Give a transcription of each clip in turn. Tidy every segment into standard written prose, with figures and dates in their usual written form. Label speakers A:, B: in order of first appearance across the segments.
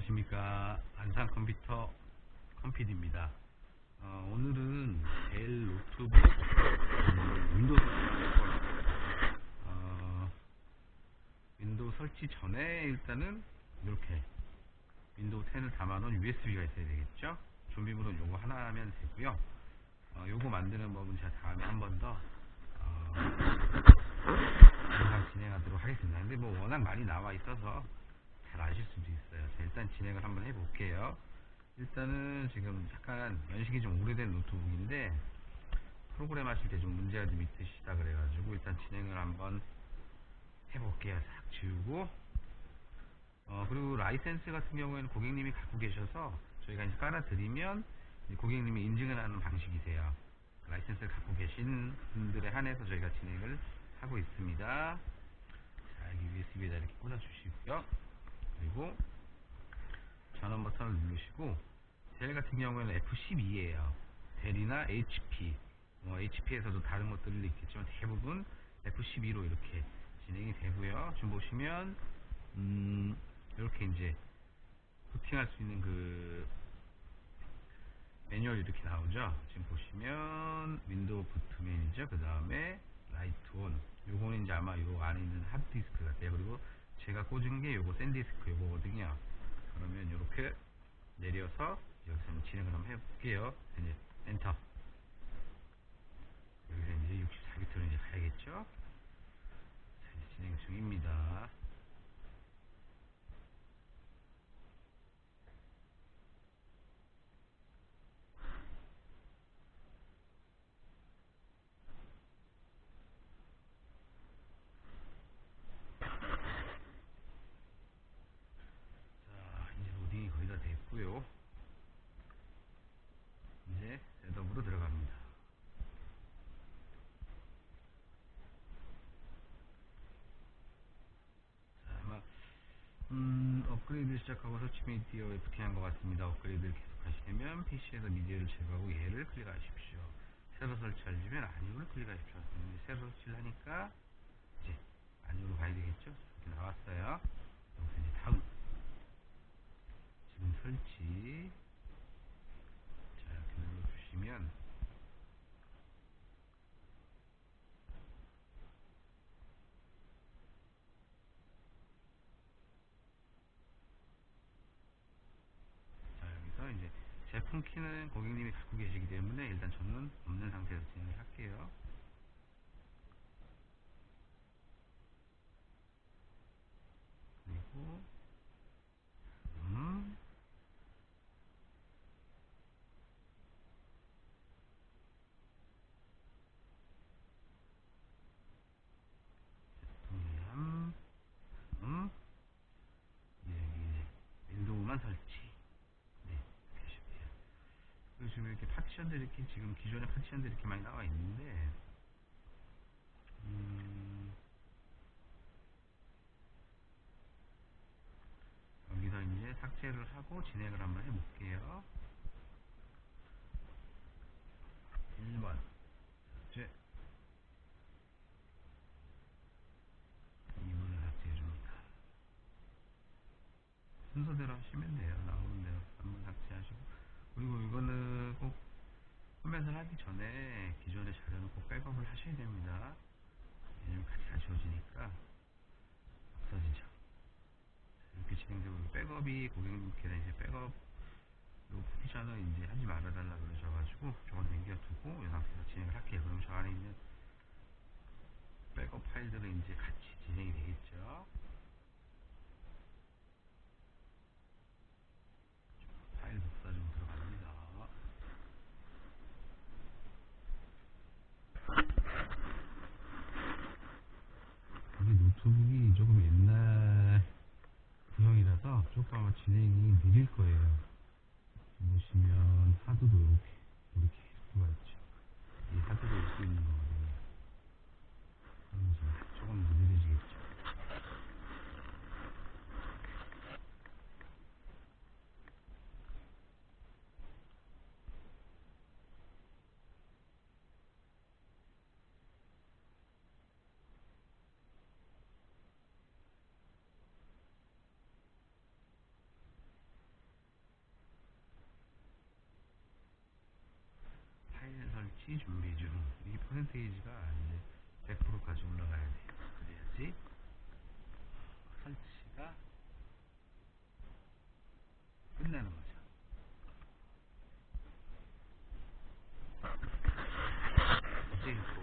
A: 안녕하십니까. 안산컴퓨터 컴필입니다. 오늘은 델 노트북 윈도우 윈도우 설치 전에 일단은 이렇게 윈도우 10을 담아놓은 USB가 있어야 되겠죠. 준비물은 요거 하나 하면 되고요. 요거 만드는 법은 제가 다음에 한 번 더 영상 진행하도록 하겠습니다. 근데 뭐 워낙 많이 나와 있어서 잘 아실 수도 있어요. 자, 일단 진행을 한번 해볼게요. 일단은 지금 약간 연식이 좀 오래된 노트북인데 프로그램 하실 때 좀 문제가 좀 있으시다 그래가지고 일단 진행을 한번 해볼게요. 싹 지우고 그리고 라이센스 같은 경우에는 고객님이 갖고 계셔서 저희가 이제 깔아드리면 고객님이 인증을 하는 방식이세요. 라이센스를 갖고 계신 분들에 한해서 저희가 진행을 하고 있습니다. 자, 여기 USB에다 이렇게 꽂아주시고요. 그리고 전원 버튼을 누르시고 델 같은 경우에는 F12예요. 델이나 HP, HP에서도 다른 것들이 있겠지만 대부분 F12로 이렇게 진행이 되고요. 지금 보시면 이렇게 이제 부팅할 수 있는 그 매뉴얼이 이렇게 나오죠. 지금 보시면 윈도우 부트 매니저, 그 다음에 라이트 온, 요거는 이제 아마 요 안에 있는 하드디스크 같아요. 그리고 제가 꽂은 게 요거 샌디스크 요거거든요. 그러면 이렇게 내려서 여기서 한번 진행을 한번 해볼게요. 이제 엔터. 여기서 이제 64비트로 이제 가야겠죠. 자, 이제 진행 중입니다. 자, 이제 로딩이 거의 다 됐고요. 이제 셋업으로 들어갑니다. 자, 아마 업그레이드 시작하고 설치 미디어에 부팅한 것 같습니다. 업그레이드를 계속 하시려면 PC에서 미디어를 제거하고 얘를 클릭하십시오. 새로 설치하려면 아니오를 클릭하십시오. 새로 설치를 하니까 이제 아니오로 가야 되겠죠? 이렇게 나왔어요. 여기서 이제 다음 지금 설치, 자 이렇게 눌러주시면 자 여기서 이제 제품 키는 고객님이 갖고 계시기 때문에 일단 저는 없는 상태에서 진행을 할게요. 그리고 음, 동의함, 이제 윈도우만 설치. 네, 이렇게 하시면 돼요. 그리고 지금 이렇게 파티션들 이렇게 지금 기존의 파티션들 이렇게 많이 나와 있는데 여기서 이제 삭제를 하고 진행을 한번 해볼게요. 1번 삭제, 2번을 삭제해줍니다. 순서대로 하시면 돼요. 나오는 대로 한번 삭제하시고, 그리고 이거는 꼭 화면을 하기 전에 기존의 자료는 꼭 백업을 하셔야 됩니다. 왜냐면 같이 다 지워지니까 없어지죠. 이렇게 진행되고, 백업이 고객님께서 이제 백업 요 포지션을 이제 하지 말아달라 그러셔가지고 저건 남겨두고 이 상태에서 진행을 할게요. 그럼 저 안에 있는 백업 파일들은 이제 같이 진행이 되겠죠. 파일 복사 좀 들어갑니다. 우리 노트북이 조금 옛날 구형이라서 조금 아마 진행이 느릴 거예요. 보시면 하드도 이렇게 계속 들어가 있죠. 이 하드도 읽고 있는 거거든요. 그러면서 조금 느려지겠죠. 준비 중. 이 퍼센테이지가 이제 100%까지 올라가야 돼요. 그래야지 설치가 끝나는 거죠. 이제 또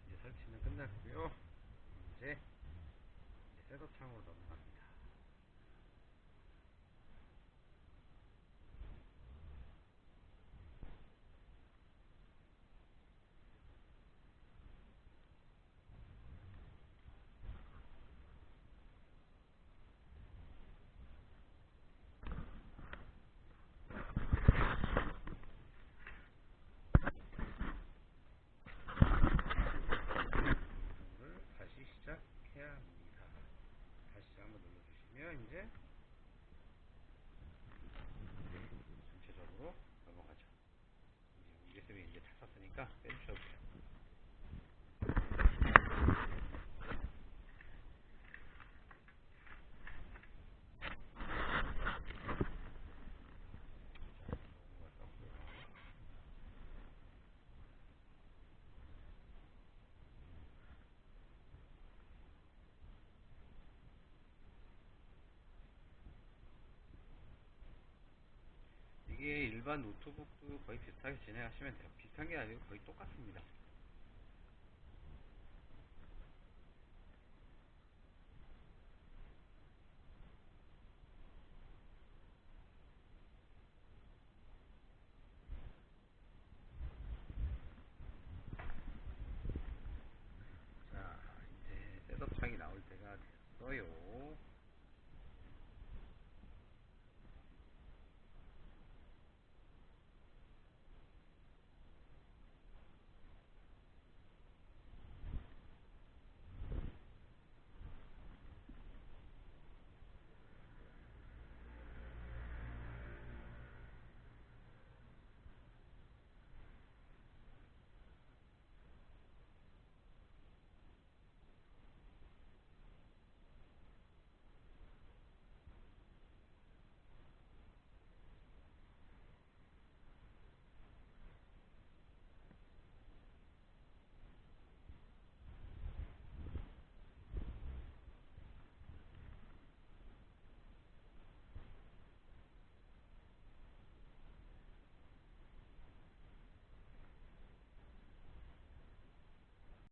A: 이제 설치는 끝났고요. 이제 셋업 창으로 넘어갑니다. 이거를 다시 시작해야 합니다. 다시 한번 눌러주시면 이제 전체적으로 넘어가죠. 이제 USB 이제 다 썼으니까 빼주셔도 돼요. 이게 일반 노트북도 거의 비슷하게 진행하시면 돼요. 비슷한 게 아니고 거의 똑같습니다.